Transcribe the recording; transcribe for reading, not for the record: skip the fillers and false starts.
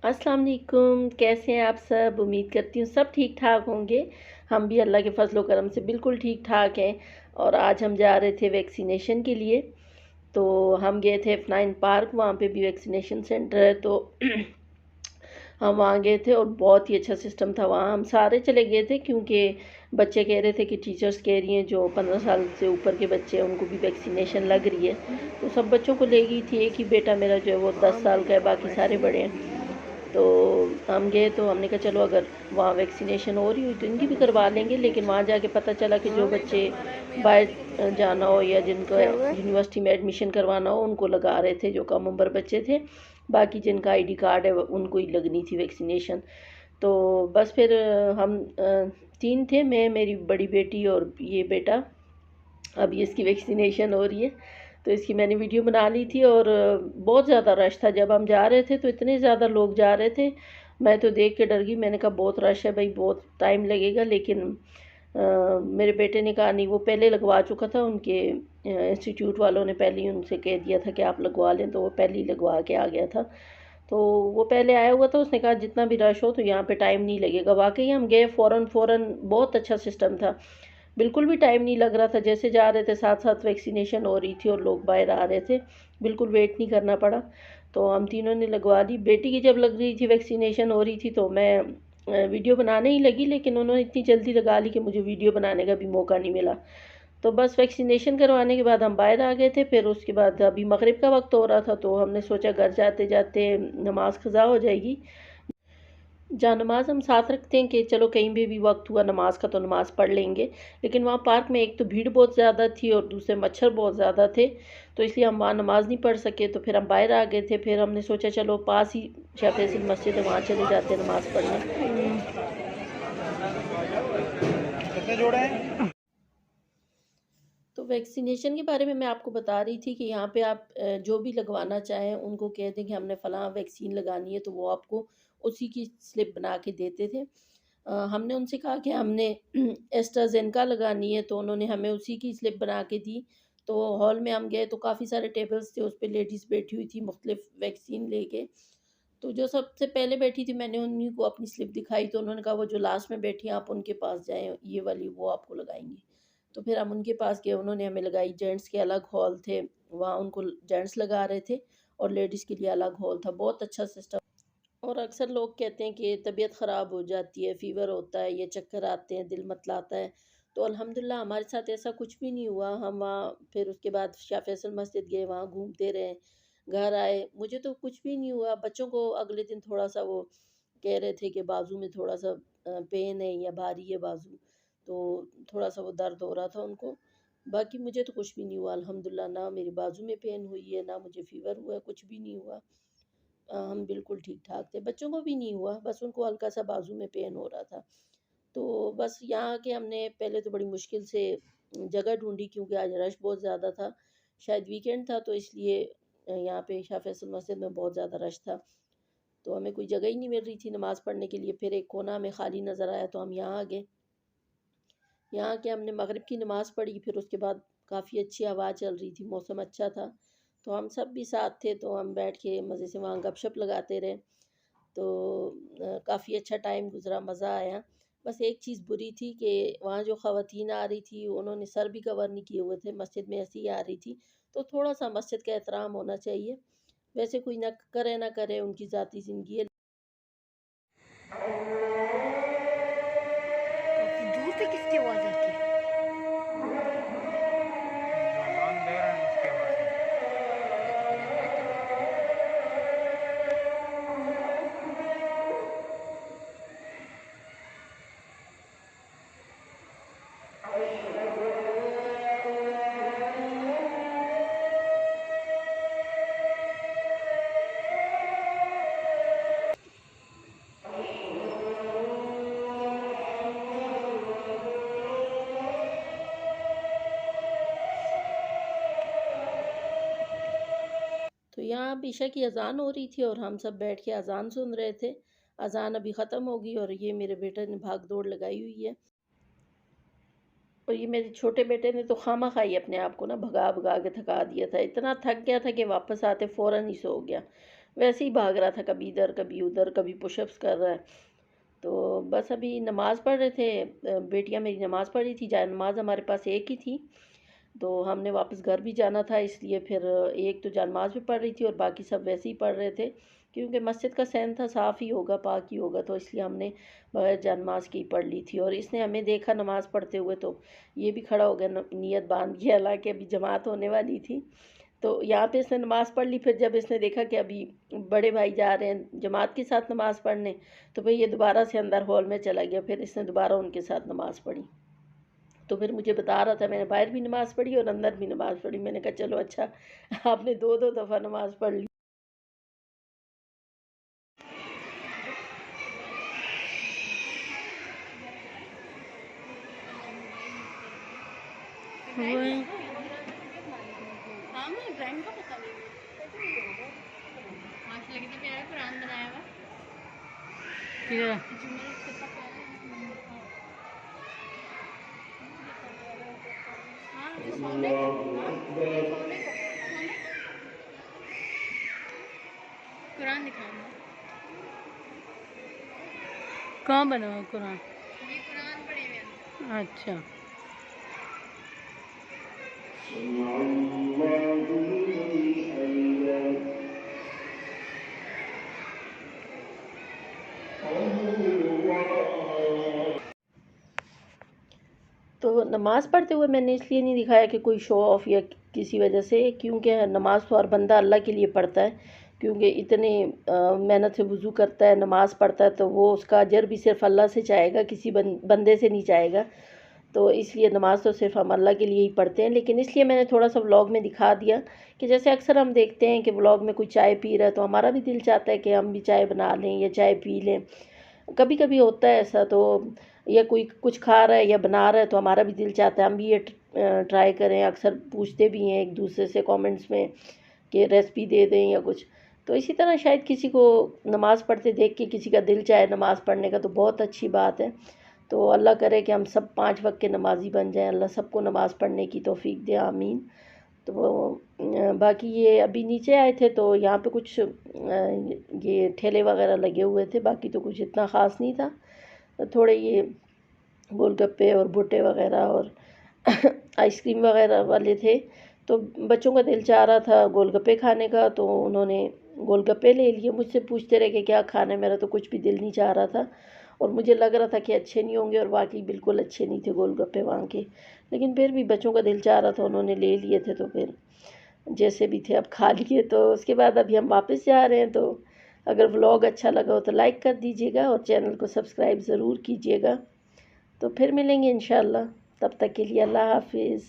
अस्सलाम वालेकुम। कैसे हैं आप सब? उम्मीद करती हूँ सब ठीक ठाक होंगे। हम भी अल्लाह के फजल करम से बिल्कुल ठीक ठाक हैं। और आज हम जा रहे थे वैक्सीनेशन के लिए। तो हम गए थे F9 पार्क, वहाँ पे भी वैक्सीनेशन सेंटर है। तो हम वहाँ गए थे और बहुत ही अच्छा सिस्टम था वहाँ। हम सारे चले गए थे क्योंकि बच्चे कह रहे थे कि टीचर्स कह रही हैं जो 15 साल से ऊपर के बच्चे हैं उनको भी वैक्सीनेशन लग रही है। तो सब बच्चों को ले गई थी। एक ही बेटा मेरा जो है वो 10 साल का है, बाकी सारे बड़े हैं। तो हम गए तो हमने कहा चलो अगर वहाँ वैक्सीनेशन हो रही हुई तो इनकी भी करवा लेंगे। लेकिन वहाँ जाके पता चला कि जो बच्चे बाहर जाना हो या जिनको यूनिवर्सिटी में एडमिशन करवाना हो उनको लगा रहे थे, जो कम उम्र बच्चे थे। बाकी जिनका आईडी कार्ड है उनको ही लगनी थी वैक्सीनेशन। तो बस फिर हम तीन थे, मैं, मेरी बड़ी बेटी और ये बेटा। अभी इसकी वैक्सीनेशन हो रही है तो इसकी मैंने वीडियो बना ली थी। और बहुत ज़्यादा रश था जब हम जा रहे थे, तो इतने ज़्यादा लोग जा रहे थे। मैं तो देख के डर गई, मैंने कहा बहुत रश है भाई, बहुत टाइम लगेगा। लेकिन मेरे बेटे ने कहा नहीं, वो पहले लगवा चुका था। उनके इंस्टीट्यूट वालों ने पहले ही उनसे कह दिया था कि आप लगवा लें, तो वो पहले ही लगवा के आ गया था। तो वो पहले आया हुआ था, उसने कहा जितना भी रश हो तो यहाँ पे टाइम नहीं लगेगा। वाकई हम गए फ़ौरन फ़ौरन, बहुत अच्छा सिस्टम था। बिल्कुल भी टाइम नहीं लग रहा था। जैसे जा रहे थे साथ साथ वैक्सीनेशन हो रही थी और लोग बाहर आ रहे थे। बिल्कुल वेट नहीं करना पड़ा। तो हम तीनों ने लगवा ली। बेटी की जब लग रही थी, वैक्सीनेशन हो रही थी, तो मैं वीडियो बनाने ही लगी, लेकिन उन्होंने इतनी जल्दी लगा ली कि मुझे वीडियो बनाने का भी मौका नहीं मिला। तो बस वैक्सीनेशन करवाने के बाद हम बाहर आ गए थे। फिर उसके बाद अभी मगरिब का वक्त हो रहा था, तो हमने सोचा घर जाते जाते नमाज क़ज़ा हो जाएगी। जहाँ नमाज़ हम साथ रखते हैं कि चलो कहीं भी वक्त हुआ नमाज का तो नमाज़ पढ़ लेंगे। लेकिन वहाँ पार्क में एक तो भीड़ बहुत ज़्यादा थी और दूसरे मच्छर बहुत ज़्यादा थे। तो इसलिए हम वहाँ नमाज़ नहीं पढ़ सके। तो फिर हम बाहर आ गए थे। फिर हमने सोचा चलो पास ही शाह फैसल मस्जिद है, वहाँ चले जाते हैं नमाज़ पढ़ने। कितने जोड़े हैं? तो वैक्सीनेशन के बारे में मैं आपको बता रही थी कि यहाँ पे आप जो भी लगवाना चाहें उनको कह दें कि हमने फ़लाँ वैक्सीन लगानी है, तो वो आपको उसी की स्लिप बना के देते थे। हमने उनसे कहा कि हमने एस्ट्राज़ेनेका लगानी है, तो उन्होंने हमें उसी की स्लिप बना के दी। तो हॉल में हम गए तो काफ़ी सारे टेबल्स थे, उस पे लेडीज़ बैठी हुई थी मुख्तलिफ़ वैक्सीन लेके। तो जो सबसे पहले बैठी थी मैंने उन्हीं को अपनी स्लिप दिखाई, तो उन्होंने कहा वो जो लास्ट में बैठी हैं आप उनके पास जाएँ, ये वाली वो आपको लगाएँगी। तो फिर हम उनके पास गए, उन्होंने हमें लगाई। जेंट्स के अलग हॉल थे, वहाँ उनको जेंट्स लगा रहे थे और लेडीज़ के लिए अलग हॉल था। बहुत अच्छा सिस्टम। और अक्सर लोग कहते हैं कि तबीयत ख़राब हो जाती है, फ़ीवर होता है या चक्कर आते हैं, दिल मतलाता है। तो अल्हम्दुलिल्लाह हमारे साथ ऐसा कुछ भी नहीं हुआ। हम वहाँ फिर उसके बाद शाह फैसल मस्जिद गए, वहाँ घूमते रहे, घर आए। मुझे तो कुछ भी नहीं हुआ। बच्चों को अगले दिन थोड़ा-सा वो कह रहे थे कि बाजू में थोड़ा-सा पेन है या भारी है बाजू, तो थोड़ा-सा वो दर्द हो रहा था उनको। बाकी मुझे तो कुछ भी नहीं हुआ अल्हम्दुलिल्लाह, ना मेरी बाजू में पेन हुई है, ना मुझे फ़ीवर हुआ है, कुछ भी नहीं हुआ। हम बिल्कुल ठीक-ठाक थे। बच्चों को भी नहीं हुआ, बस उनको हल्का-सा बाजू में पेन हो रहा था। तो बस यहाँ आके हमने पहले तो बड़ी मुश्किल से जगह ढूँढी क्योंकि आज रश बहुत ज़्यादा था। शायद वीकेंड था तो इसलिए यहाँ पे शाह फैसल मस्जिद में बहुत ज़्यादा रश था। तो हमें कोई जगह ही नहीं मिल रही थी नमाज़ पढ़ने के लिए। फिर एक कोना हमें खाली नज़र आया तो हम यहाँ आ गए। यहाँ आके हमने मगरिब की नमाज़ पढ़ी, फिर उसके बाद काफ़ी अच्छी हवा चल रही थी, मौसम अच्छा था। तो हम सब भी साथ थे, तो हम बैठ के मज़े से वहाँ गपशप लगाते रहे। तो काफ़ी अच्छा टाइम गुज़रा, मज़ा आया। बस एक चीज़ बुरी थी कि वहाँ जो ख़वातीन आ रही थी उन्होंने सर भी कवर नहीं किए हुए थे, मस्जिद में ऐसे ही आ रही थी। तो थोड़ा-सा मस्जिद का एहतराम होना चाहिए। वैसे कोई ना करे उनकी ज़ाती ज़िंदगी है। काफ़ी दूर से किसकी आवाज़ आती है? जो अजान दे रहे हैं उसकी आवाज़ है। ये तो फिर हम बेहतर बात करें। तो यहाँ अब ईशा की अज़ान हो रही थी और हम सब बैठ के अज़ान सुन रहे थे। अज़ान अभी ख़त्म हो गई और ये मेरे बेटे ने भाग दौड़ लगाई हुई है। और ये मेरे छोटे बेटे ने तो खामा-खा ही अपने आप को ना भगा-भगा के थका दिया था। इतना थक गया था कि वापस आते फ़ौरन ही सो गया। वैसे ही भाग रहा था, कभी इधर कभी उधर, कभी पुशअप्स कर रहा है। तो बस अभी नमाज़ पढ़ रहे थे, बेटियां मेरी नमाज़ पढ़ रही थी, जाए नमाज हमारे पास एक ही थी। तो हमने वापस घर भी जाना था, इसलिए फिर एक तो जानमाज़ भी पढ़ रही थी और बाकी सब वैसे ही पढ़ रहे थे, क्योंकि मस्जिद का सहन था, साफ़ ही होगा, पाक ही होगा, तो इसलिए हमने बगैर जानमाज़ की पढ़ ली थी। और इसने हमें देखा नमाज़ पढ़ते हुए, तो ये भी खड़ा हो गया, नियत बांध के, हालांकि अभी जमात होने वाली थी। तो यहाँ पे इसने नमाज़ पढ़ ली। फिर जब इसने देखा कि अभी बड़े भाई जा रहे हैं जमात के साथ नमाज़ पढ़ने, तो भाई ये दोबारा से अंदर हॉल में चला गया, फिर इसने दोबारा उनके साथ नमाज़ पढ़ी। तो फिर मुझे बता रहा था, मैंने बाहर भी नमाज़ पढ़ी और अंदर भी नमाज़ पढ़ी। मैंने कहा चलो अच्छा, आपने दो दो दफ़ा नमाज़ पढ़ ली। हाँ मुझे ब्रांड का पता नहीं है। माशाल्लाह कितना प्यारा कुरान बनाया हुआ। जुमल कितना प्यारा है। हाँ जो सोने का, हाँ सोने का कुरान दिखाऊंगा। कहाँ बना हुआ कुरान? ये कुरान पढ़े हुए हैं। अच्छा। तो नमाज़ पढ़ते हुए मैंने इसलिए नहीं दिखाया कि कोई शो ऑफ या किसी वजह से, क्योंकि नमाज़ तो हर बंदा अल्लाह के लिए पढ़ता है, क्योंकि इतने मेहनत से वज़ू करता है, नमाज़ पढ़ता है, तो वो उसका अजर भी सिर्फ अल्लाह से चाहेगा, किसी बंदे से नहीं चाहेगा। तो इसलिए नमाज़ तो सिर्फ हम अल्लाह के लिए ही पढ़ते हैं। लेकिन इसलिए मैंने थोड़ा सा व्लॉग में दिखा दिया कि जैसे अक्सर हम देखते हैं कि व्लॉग में कोई चाय पी रहा है, तो हमारा भी दिल चाहता है कि हम भी चाय बना लें या चाय पी लें। कभी कभी होता है ऐसा, तो या कोई कुछ खा रहा है या बना रहा है, तो हमारा भी दिल चाहता है हम भी ये ट्राई करें। अक्सर पूछते भी हैं एक दूसरे से कमेंट्स में कि रेसिपी दे दें या कुछ। तो इसी तरह शायद किसी को नमाज़ पढ़ते देख के किसी का दिल चाहे नमाज़ पढ़ने का, तो बहुत अच्छी बात है। तो अल्लाह करे कि हम सब 5 वक्त के नमाजी बन जाएं, अल्लाह सबको नमाज़ पढ़ने की तौफीक दे, आमीन। तो बाकी ये अभी नीचे आए थे, तो यहाँ पे कुछ ये ठेले वगैरह लगे हुए थे, बाकी तो कुछ इतना ख़ास नहीं था। थोड़े ये गोलगप्पे और भुट्टे वगैरह और आइसक्रीम वगैरह वाले थे। तो बच्चों का दिल चाह रहा था गोलगप्पे खाने का, तो उन्होंने गोलगप्पे ले लिए। मुझसे पूछते रहे कि क्या खाना है, मेरा तो कुछ भी दिल नहीं चाह रहा था, और मुझे लग रहा था कि अच्छे नहीं होंगे, और वाकई बिल्कुल अच्छे नहीं थे गोलगप्पे वहाँ के। लेकिन फिर भी बच्चों का दिल चाह रहा था, उन्होंने ले लिए थे, तो फिर जैसे भी थे अब खा लिए। तो उसके बाद अभी हम वापस जा रहे हैं। तो अगर व्लॉग अच्छा लगा हो तो लाइक कर दीजिएगा और चैनल को सब्सक्राइब ज़रूर कीजिएगा। तो फिर मिलेंगे इंशाल्लाह, तब तक के लिए अल्लाह हाफिज़।